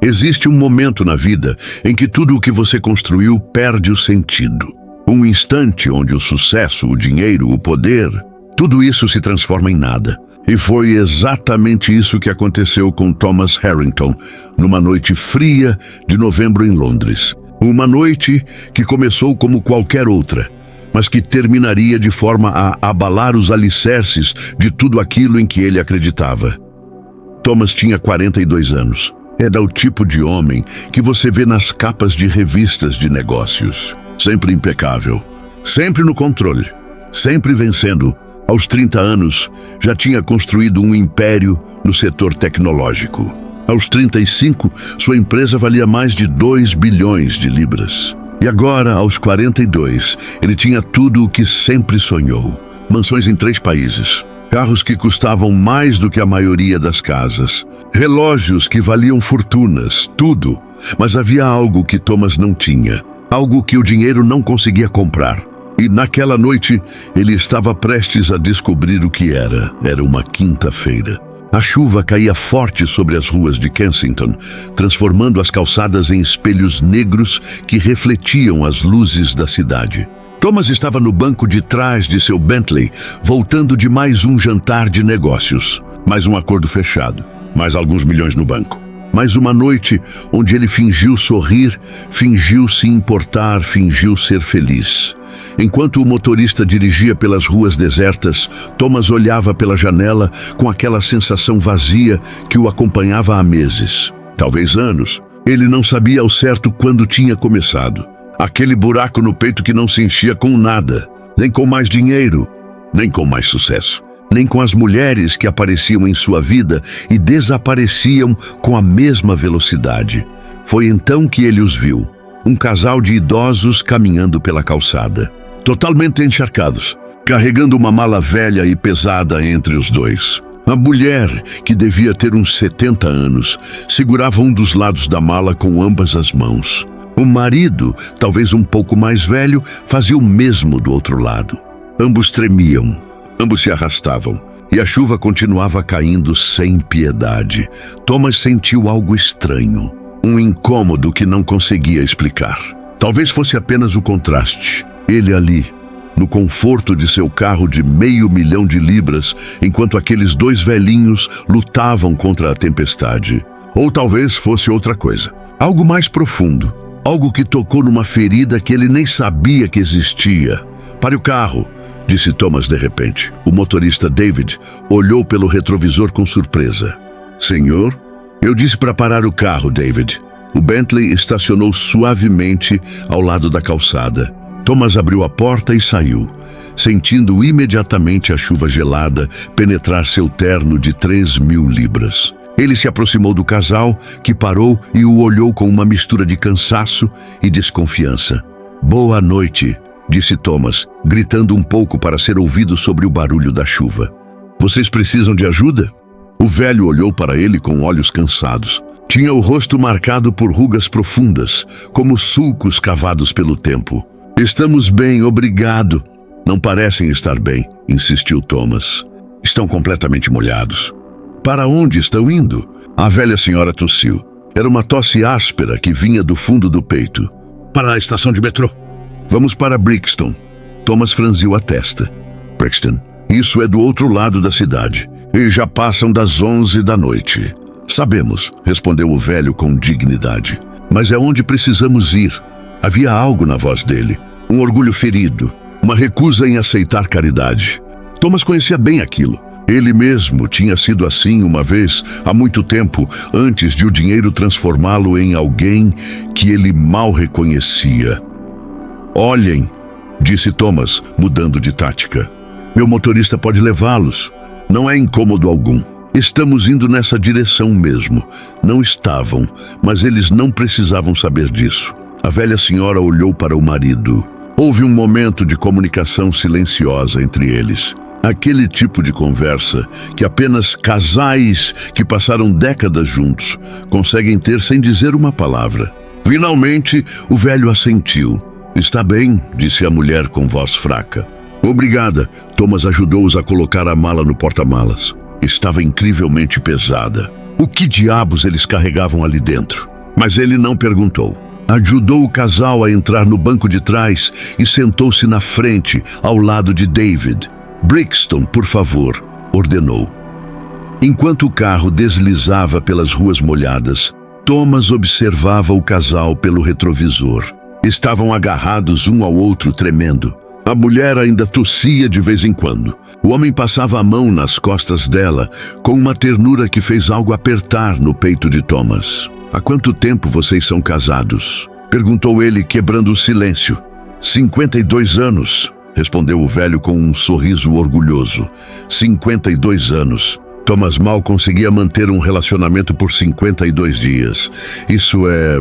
Existe um momento na vida em que tudo o que você construiu perde o sentido. Um instante onde o sucesso, o dinheiro, o poder, tudo isso se transforma em nada. E foi exatamente isso que aconteceu com Thomas Harrington numa noite fria de novembro em Londres. Uma noite que começou como qualquer outra, mas que terminaria de forma a abalar os alicerces de tudo aquilo em que ele acreditava. Thomas tinha 42 anos. Era o tipo de homem que você vê nas capas de revistas de negócios. Sempre impecável, sempre no controle, sempre vencendo. Aos 30 anos, já tinha construído um império no setor tecnológico. Aos 35, sua empresa valia mais de 2 bilhões de libras. E agora, aos 42, ele tinha tudo o que sempre sonhou. Mansões em 3 países. Carros que custavam mais do que a maioria das casas. Relógios que valiam fortunas, tudo. Mas havia algo que Thomas não tinha. Algo que o dinheiro não conseguia comprar. E naquela noite, ele estava prestes a descobrir o que era. Era uma quinta-feira. A chuva caía forte sobre as ruas de Kensington, transformando as calçadas em espelhos negros que refletiam as luzes da cidade. Thomas estava no banco de trás de seu Bentley, voltando de mais um jantar de negócios. Mais um acordo fechado. Mais alguns milhões no banco. Mais uma noite onde ele fingiu sorrir, fingiu se importar, fingiu ser feliz. Enquanto o motorista dirigia pelas ruas desertas, Thomas olhava pela janela com aquela sensação vazia que o acompanhava há meses, talvez anos. Ele não sabia ao certo quando tinha começado. Aquele buraco no peito que não se enchia com nada, nem com mais dinheiro, nem com mais sucesso, nem com as mulheres que apareciam em sua vida e desapareciam com a mesma velocidade. Foi então que ele os viu, um casal de idosos caminhando pela calçada, totalmente encharcados, carregando uma mala velha e pesada entre os dois. A mulher, que devia ter uns 70 anos, segurava um dos lados da mala com ambas as mãos. O marido, talvez um pouco mais velho, fazia o mesmo do outro lado. Ambos tremiam, ambos se arrastavam, e a chuva continuava caindo sem piedade. Thomas sentiu algo estranho, um incômodo que não conseguia explicar. Talvez fosse apenas o contraste. Ele ali, no conforto de seu carro de 500 mil de libras, enquanto aqueles 2 velhinhos lutavam contra a tempestade. Ou talvez fosse outra coisa, algo mais profundo. Algo que tocou numa ferida que ele nem sabia que existia. "Pare o carro", disse Thomas de repente. O motorista David olhou pelo retrovisor com surpresa. "Senhor?" "Eu disse para parar o carro, David." O Bentley estacionou suavemente ao lado da calçada. Thomas abriu a porta e saiu, sentindo imediatamente a chuva gelada penetrar seu terno de 3.000 libras. Ele se aproximou do casal, que parou e o olhou com uma mistura de cansaço e desconfiança. "Boa noite", disse Thomas, gritando um pouco para ser ouvido sobre o barulho da chuva. "Vocês precisam de ajuda?" O velho olhou para ele com olhos cansados. Tinha o rosto marcado por rugas profundas, como sulcos cavados pelo tempo. "Estamos bem, obrigado." "Não parecem estar bem", insistiu Thomas. "Estão completamente molhados." "Para onde estão indo?" A velha senhora tossiu. Era uma tosse áspera que vinha do fundo do peito. "Para a estação de metrô." "Vamos para Brixton." Thomas franziu a testa. "Brixton? Isso é do outro lado da cidade. E já passam das 11 da noite." "Sabemos", respondeu o velho com dignidade. "Mas é onde precisamos ir." Havia algo na voz dele. Um orgulho ferido. Uma recusa em aceitar caridade. Thomas conhecia bem aquilo. Ele mesmo tinha sido assim uma vez, há muito tempo, antes de o dinheiro transformá-lo em alguém que ele mal reconhecia. "Olhem", disse Thomas, mudando de tática. "Meu motorista pode levá-los. Não é incômodo algum. Estamos indo nessa direção mesmo." Não estavam, mas eles não precisavam saber disso. A velha senhora olhou para o marido. Houve um momento de comunicação silenciosa entre eles. Aquele tipo de conversa que apenas casais que passaram décadas juntos conseguem ter sem dizer uma palavra. Finalmente, o velho assentiu. "Está bem", disse a mulher com voz fraca. "Obrigada." Thomas ajudou-os a colocar a mala no porta-malas. Estava incrivelmente pesada. O que diabos eles carregavam ali dentro? Mas ele não perguntou. Ajudou o casal a entrar no banco de trás e sentou-se na frente, ao lado de David. "Brixton, por favor", ordenou. Enquanto o carro deslizava pelas ruas molhadas, Thomas observava o casal pelo retrovisor. Estavam agarrados um ao outro, tremendo. A mulher ainda tossia de vez em quando. O homem passava a mão nas costas dela, com uma ternura que fez algo apertar no peito de Thomas. "Há quanto tempo vocês são casados?" perguntou ele, quebrando o silêncio. 52 anos, respondeu o velho com um sorriso orgulhoso. 52 anos. Thomas mal conseguia manter um relacionamento por 52 dias. "Isso é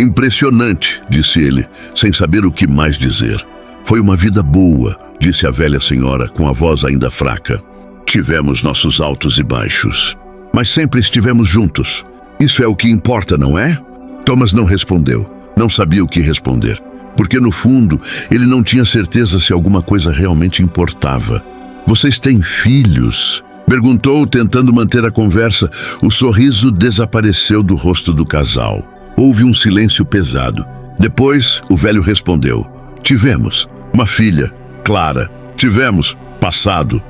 impressionante", disse ele, sem saber o que mais dizer. "Foi uma vida boa", disse a velha senhora com a voz ainda fraca. "Tivemos nossos altos e baixos, mas sempre estivemos juntos. Isso é o que importa, não é?" Thomas não respondeu. Não sabia o que responder, porque no fundo ele não tinha certeza se alguma coisa realmente importava. "Vocês têm filhos?" perguntou, tentando manter a conversa. O sorriso desapareceu do rosto do casal. Houve um silêncio pesado. Depois, o velho respondeu: "Tivemos uma filha, Clara. Tivemos passado."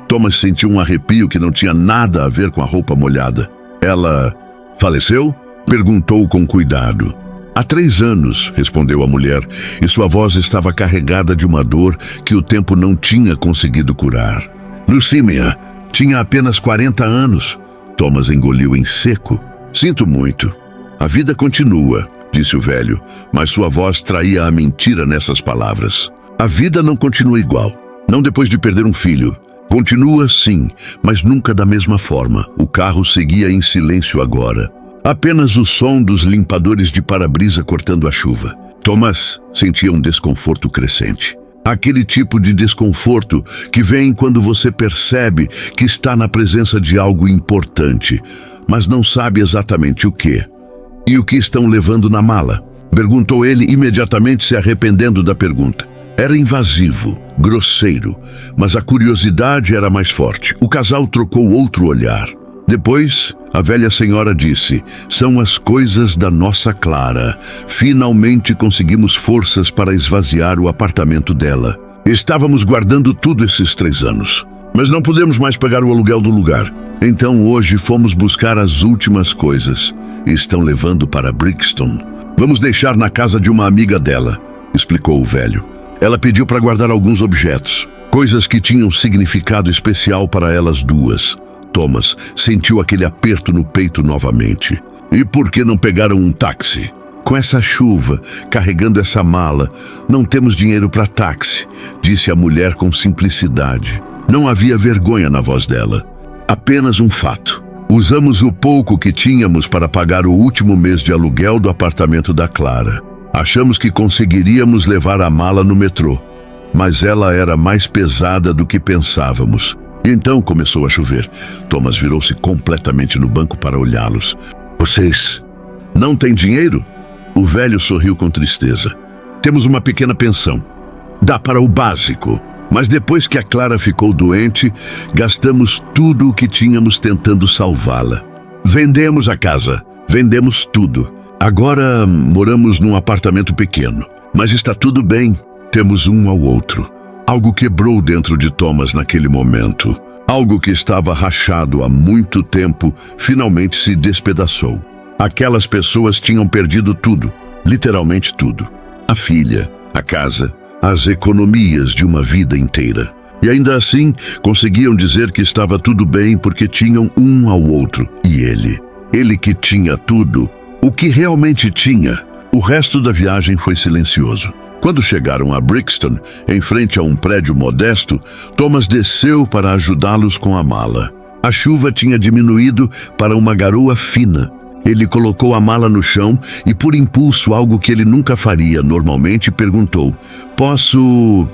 Thomas sentiu um arrepio que não tinha nada a ver com a roupa molhada. "Ela faleceu?" perguntou com cuidado. "Há 3 anos", respondeu a mulher, e sua voz estava carregada de uma dor que o tempo não tinha conseguido curar. "Leucemia. Tinha apenas 40 anos. Thomas engoliu em seco. "Sinto muito. A vida continua", disse o velho, mas sua voz traía a mentira nessas palavras. "A vida não continua igual. Não depois de perder um filho. Continua, sim, mas nunca da mesma forma." O carro seguia em silêncio agora. Apenas o som dos limpadores de para-brisa cortando a chuva. Thomas sentia um desconforto crescente. Aquele tipo de desconforto que vem quando você percebe que está na presença de algo importante, mas não sabe exatamente o que. "E o que estão levando na mala?" perguntou ele, imediatamente se arrependendo da pergunta. Era invasivo, grosseiro, mas a curiosidade era mais forte. O casal trocou outro olhar. Depois, a velha senhora disse: "São as coisas da nossa Clara. Finalmente conseguimos forças para esvaziar o apartamento dela. Estávamos guardando tudo esses 3 anos, mas não podemos mais pagar o aluguel do lugar. Então hoje fomos buscar as últimas coisas e estão levando para Brixton. Vamos deixar na casa de uma amiga dela", explicou o velho. "Ela pediu para guardar alguns objetos, coisas que tinham significado especial para elas duas." Thomas sentiu aquele aperto no peito novamente. "E por que não pegaram um táxi?" "Com essa chuva, carregando essa mala, não temos dinheiro para táxi", disse a mulher com simplicidade. Não havia vergonha na voz dela. Apenas um fato. "Usamos o pouco que tínhamos para pagar o último mês de aluguel do apartamento da Clara. Achamos que conseguiríamos levar a mala no metrô, mas ela era mais pesada do que pensávamos. Então começou a chover." Thomas virou-se completamente no banco para olhá-los. "Vocês não têm dinheiro?" O velho sorriu com tristeza. "Temos uma pequena pensão. Dá para o básico. Mas depois que a Clara ficou doente, gastamos tudo o que tínhamos tentando salvá-la. Vendemos a casa, vendemos tudo. Agora moramos num apartamento pequeno, mas está tudo bem. Temos um ao outro." Algo quebrou dentro de Thomas naquele momento. Algo que estava rachado há muito tempo finalmente se despedaçou. Aquelas pessoas tinham perdido tudo, literalmente tudo. A filha, a casa, as economias de uma vida inteira. E ainda assim, conseguiam dizer que estava tudo bem porque tinham um ao outro. E ele que tinha tudo, o que realmente tinha. O resto da viagem foi silencioso. Quando chegaram a Brixton, em frente a um prédio modesto, Thomas desceu para ajudá-los com a mala. A chuva tinha diminuído para uma garoa fina. Ele colocou a mala no chão e, por impulso, algo que ele nunca faria normalmente, perguntou: Posso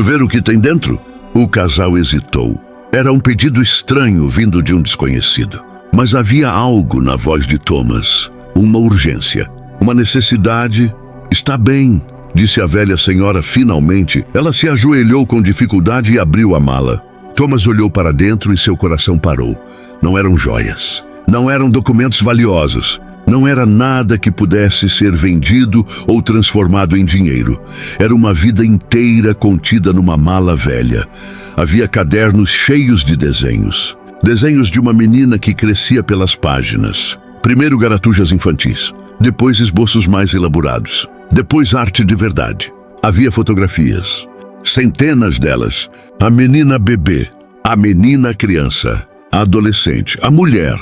ver o que tem dentro?" O casal hesitou. Era um pedido estranho vindo de um desconhecido. Mas havia algo na voz de Thomas. Uma urgência, uma necessidade. "Está bem", disse a velha senhora finalmente. Ela se ajoelhou com dificuldade e abriu a mala. Thomas olhou para dentro e seu coração parou. Não eram joias. Não eram documentos valiosos. Não era nada que pudesse ser vendido ou transformado em dinheiro. Era uma vida inteira contida numa mala velha. Havia cadernos cheios de desenhos. Desenhos de uma menina que crescia pelas páginas. Primeiro garatujas infantis, depois esboços mais elaborados, depois arte de verdade. Havia fotografias, centenas delas. A menina bebê, a menina criança, a adolescente, a mulher,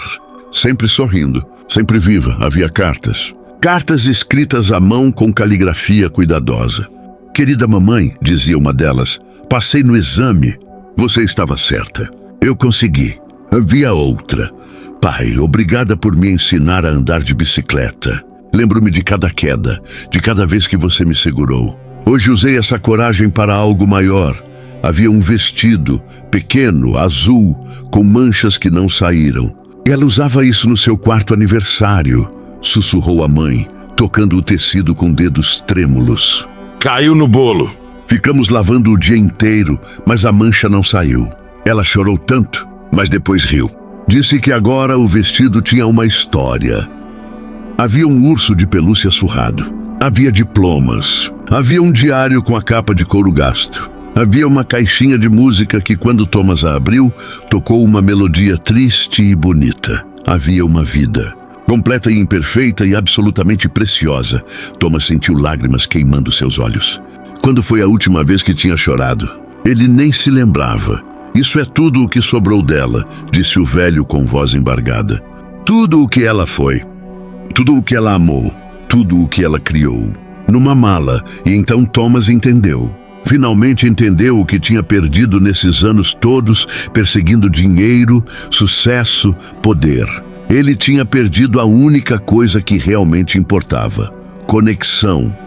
sempre sorrindo, sempre viva. Havia cartas. Cartas escritas à mão com caligrafia cuidadosa. Querida mamãe, dizia uma delas, passei no exame. Você estava certa. Eu consegui. Havia outra. Pai, obrigada por me ensinar a andar de bicicleta. Lembro-me de cada queda, de cada vez que você me segurou. Hoje usei essa coragem para algo maior. Havia um vestido, pequeno, azul, com manchas que não saíram. Ela usava isso no seu quarto aniversário, sussurrou a mãe, tocando o tecido com dedos trêmulos. Caiu no bolo. Ficamos lavando o dia inteiro, mas a mancha não saiu. Ela chorou tanto, mas depois riu. Disse que agora o vestido tinha uma história. Havia um urso de pelúcia surrado. Havia diplomas. Havia um diário com a capa de couro gasto. Havia uma caixinha de música que, quando Thomas a abriu, tocou uma melodia triste e bonita. Havia uma vida. Completa e imperfeita e absolutamente preciosa. Thomas sentiu lágrimas queimando seus olhos. Quando foi a última vez que tinha chorado? Ele nem se lembrava. Isso é tudo o que sobrou dela, disse o velho com voz embargada. Tudo o que ela foi. Tudo o que ela amou. Tudo o que ela criou. Numa mala, e então Thomas entendeu. Finalmente entendeu o que tinha perdido nesses anos todos, perseguindo dinheiro, sucesso, poder. Ele tinha perdido a única coisa que realmente importava: conexão,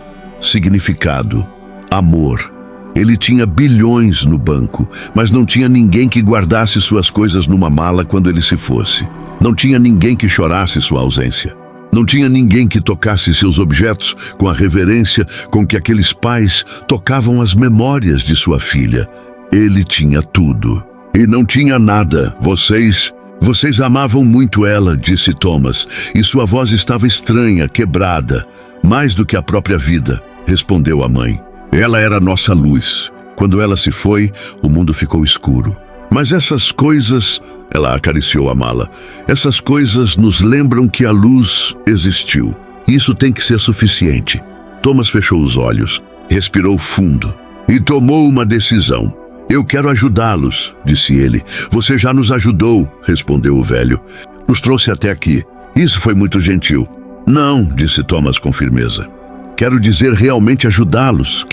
significado, amor. Ele tinha bilhões no banco, mas não tinha ninguém que guardasse suas coisas numa mala quando ele se fosse. Não tinha ninguém que chorasse sua ausência. Não tinha ninguém que tocasse seus objetos com a reverência com que aqueles pais tocavam as memórias de sua filha. Ele tinha tudo. E não tinha nada. Vocês amavam muito ela, disse Thomas, e sua voz estava estranha, quebrada, mais do que a própria vida, respondeu a mãe. Ela era nossa luz. Quando ela se foi, o mundo ficou escuro. Mas essas coisas, ela acariciou a mala, essas coisas nos lembram que a luz existiu. Isso tem que ser suficiente. Thomas fechou os olhos, respirou fundo e tomou uma decisão. Eu quero ajudá-los, disse ele. Você já nos ajudou, respondeu o velho. Nos trouxe até aqui. Isso foi muito gentil. Não, disse Thomas com firmeza. Quero dizer realmente ajudá-los.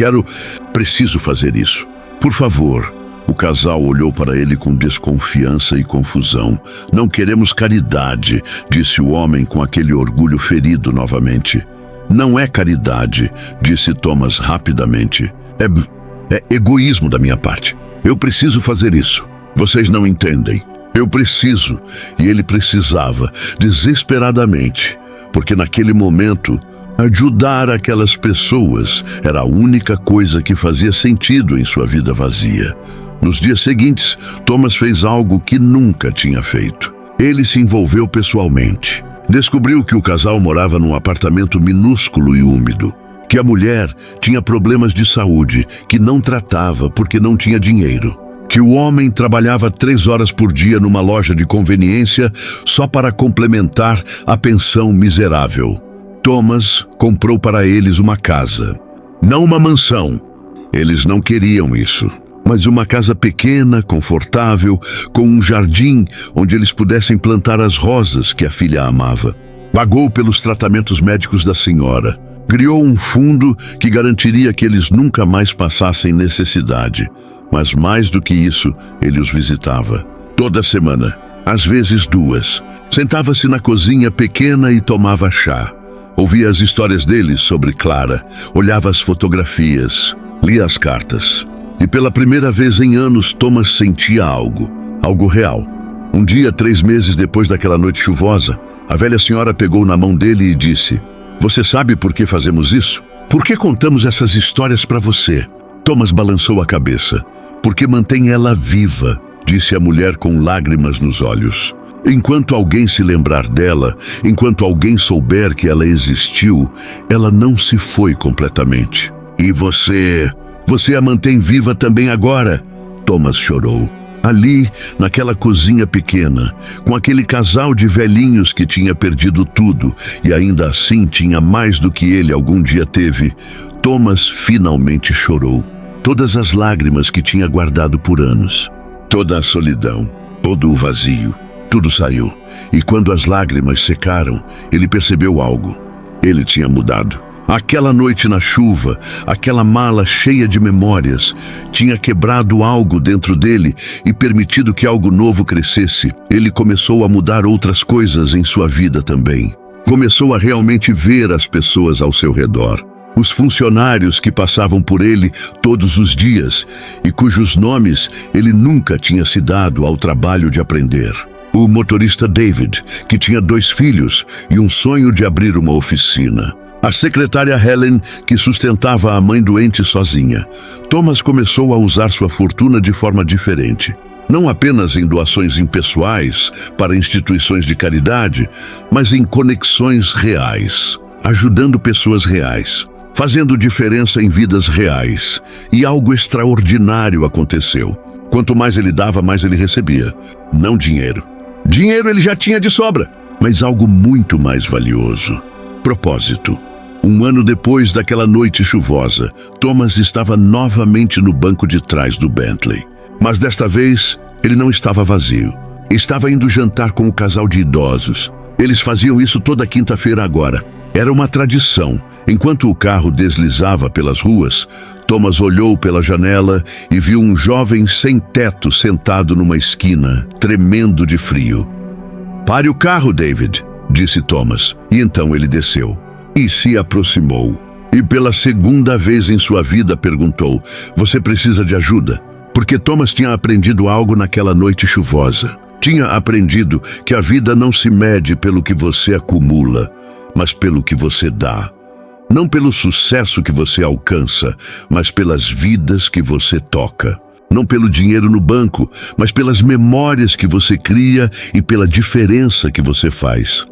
Preciso fazer isso. Por favor. O casal olhou para ele com desconfiança e confusão. Não queremos caridade, disse o homem com aquele orgulho ferido novamente. Não é caridade, disse Thomas rapidamente. É egoísmo da minha parte. Eu preciso fazer isso. Vocês não entendem. Eu preciso. E ele precisava, desesperadamente, porque naquele momento, ajudar aquelas pessoas era a única coisa que fazia sentido em sua vida vazia. Nos dias seguintes, Thomas fez algo que nunca tinha feito. Ele se envolveu pessoalmente. Descobriu que o casal morava num apartamento minúsculo e úmido, que a mulher tinha problemas de saúde que não tratava porque não tinha dinheiro, que o homem trabalhava 3 horas por dia numa loja de conveniência só para complementar a pensão miserável. Thomas comprou para eles uma casa, não uma mansão. Eles não queriam isso. Mas uma casa pequena, confortável, com um jardim onde eles pudessem plantar as rosas que a filha amava. Pagou pelos tratamentos médicos da senhora. Criou um fundo que garantiria que eles nunca mais passassem necessidade. Mas mais do que isso, ele os visitava. Toda semana, às vezes 2. Sentava-se na cozinha pequena e tomava chá. Ouvia as histórias deles sobre Clara. Olhava as fotografias. Lia as cartas. E pela primeira vez em anos, Thomas sentia algo real. Um dia, 3 meses depois daquela noite chuvosa, a velha senhora pegou na mão dele e disse: Você sabe por que fazemos isso? Por que contamos essas histórias para você? Thomas balançou a cabeça. Porque mantém ela viva, disse a mulher com lágrimas nos olhos. Enquanto alguém se lembrar dela, enquanto alguém souber que ela existiu, ela não se foi completamente. E você a mantém viva também agora, Thomas chorou. Ali, naquela cozinha pequena, com aquele casal de velhinhos que tinha perdido tudo e ainda assim tinha mais do que ele algum dia teve, Thomas finalmente chorou. Todas as lágrimas que tinha guardado por anos, toda a solidão, todo o vazio, tudo saiu. E quando as lágrimas secaram, ele percebeu algo. Ele tinha mudado. Aquela noite na chuva, aquela mala cheia de memórias, tinha quebrado algo dentro dele e permitido que algo novo crescesse. Ele começou a mudar outras coisas em sua vida também. Começou a realmente ver as pessoas ao seu redor. Os funcionários que passavam por ele todos os dias e cujos nomes ele nunca tinha se dado ao trabalho de aprender. O motorista David, que tinha 2 filhos e um sonho de abrir uma oficina. A secretária Helen, que sustentava a mãe doente sozinha. Thomas começou a usar sua fortuna de forma diferente. Não apenas em doações impessoais para instituições de caridade, mas em conexões reais, ajudando pessoas reais, fazendo diferença em vidas reais. E algo extraordinário aconteceu. Quanto mais ele dava, mais ele recebia. Não dinheiro. Dinheiro ele já tinha de sobra, mas algo muito mais valioso. Propósito. Um ano depois daquela noite chuvosa, Thomas estava novamente no banco de trás do Bentley. Mas desta vez, ele não estava vazio. Estava indo jantar com o casal de idosos. Eles faziam isso toda quinta-feira agora. Era uma tradição. Enquanto o carro deslizava pelas ruas, Thomas olhou pela janela e viu um jovem sem teto sentado numa esquina, tremendo de frio. "Pare o carro, David", disse Thomas. E então ele desceu e se aproximou. E pela segunda vez em sua vida perguntou: "Você precisa de ajuda?" Porque Thomas tinha aprendido algo naquela noite chuvosa. Tinha aprendido que a vida não se mede pelo que você acumula, mas pelo que você dá. Não pelo sucesso que você alcança, mas pelas vidas que você toca. Não pelo dinheiro no banco, mas pelas memórias que você cria e pela diferença que você faz.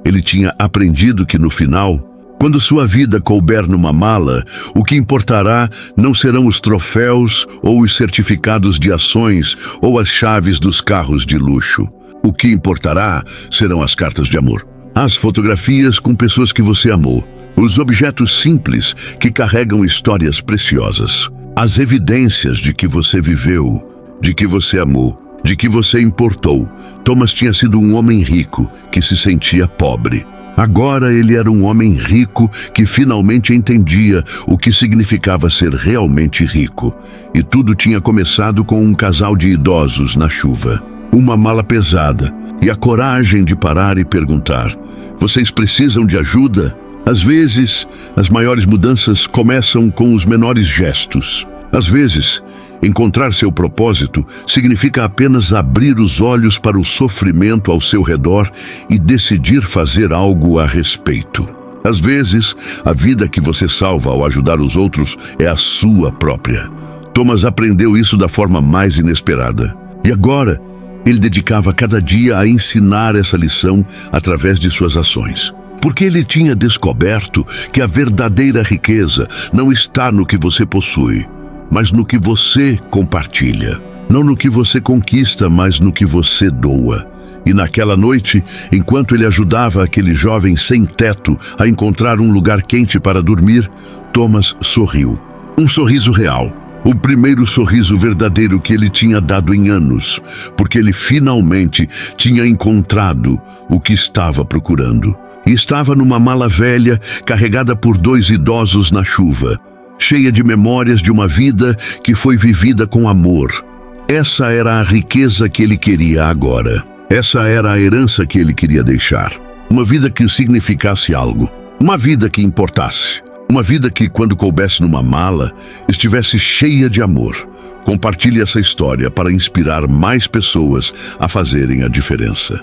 Ele tinha aprendido que no final, quando sua vida couber numa mala, o que importará não serão os troféus ou os certificados de ações ou as chaves dos carros de luxo. O que importará serão as cartas de amor, as fotografias com pessoas que você amou, os objetos simples que carregam histórias preciosas, as evidências de que você viveu, de que você amou, de que você importou. Thomas tinha sido um homem rico que se sentia pobre. Agora ele era um homem rico que finalmente entendia o que significava ser realmente rico. E tudo tinha começado com um casal de idosos na chuva, uma mala pesada e a coragem de parar e perguntar: "Vocês precisam de ajuda?" Às vezes, as maiores mudanças começam com os menores gestos. Às vezes, encontrar seu propósito significa apenas abrir os olhos para o sofrimento ao seu redor e decidir fazer algo a respeito. Às vezes, a vida que você salva ao ajudar os outros é a sua própria. Thomas aprendeu isso da forma mais inesperada. E agora, ele dedicava cada dia a ensinar essa lição através de suas ações. Porque ele tinha descoberto que a verdadeira riqueza não está no que você possui, mas no que você compartilha. Não no que você conquista, mas no que você doa. E naquela noite, enquanto ele ajudava aquele jovem sem teto a encontrar um lugar quente para dormir, Thomas sorriu. Um sorriso real. O primeiro sorriso verdadeiro que ele tinha dado em anos, porque ele finalmente tinha encontrado o que estava procurando. E estava numa mala velha, carregada por 2 idosos na chuva, cheia de memórias de uma vida que foi vivida com amor. Essa era a riqueza que ele queria agora. Essa era a herança que ele queria deixar. Uma vida que significasse algo. Uma vida que importasse. Uma vida que, quando coubesse numa mala, estivesse cheia de amor. Compartilhe essa história para inspirar mais pessoas a fazerem a diferença.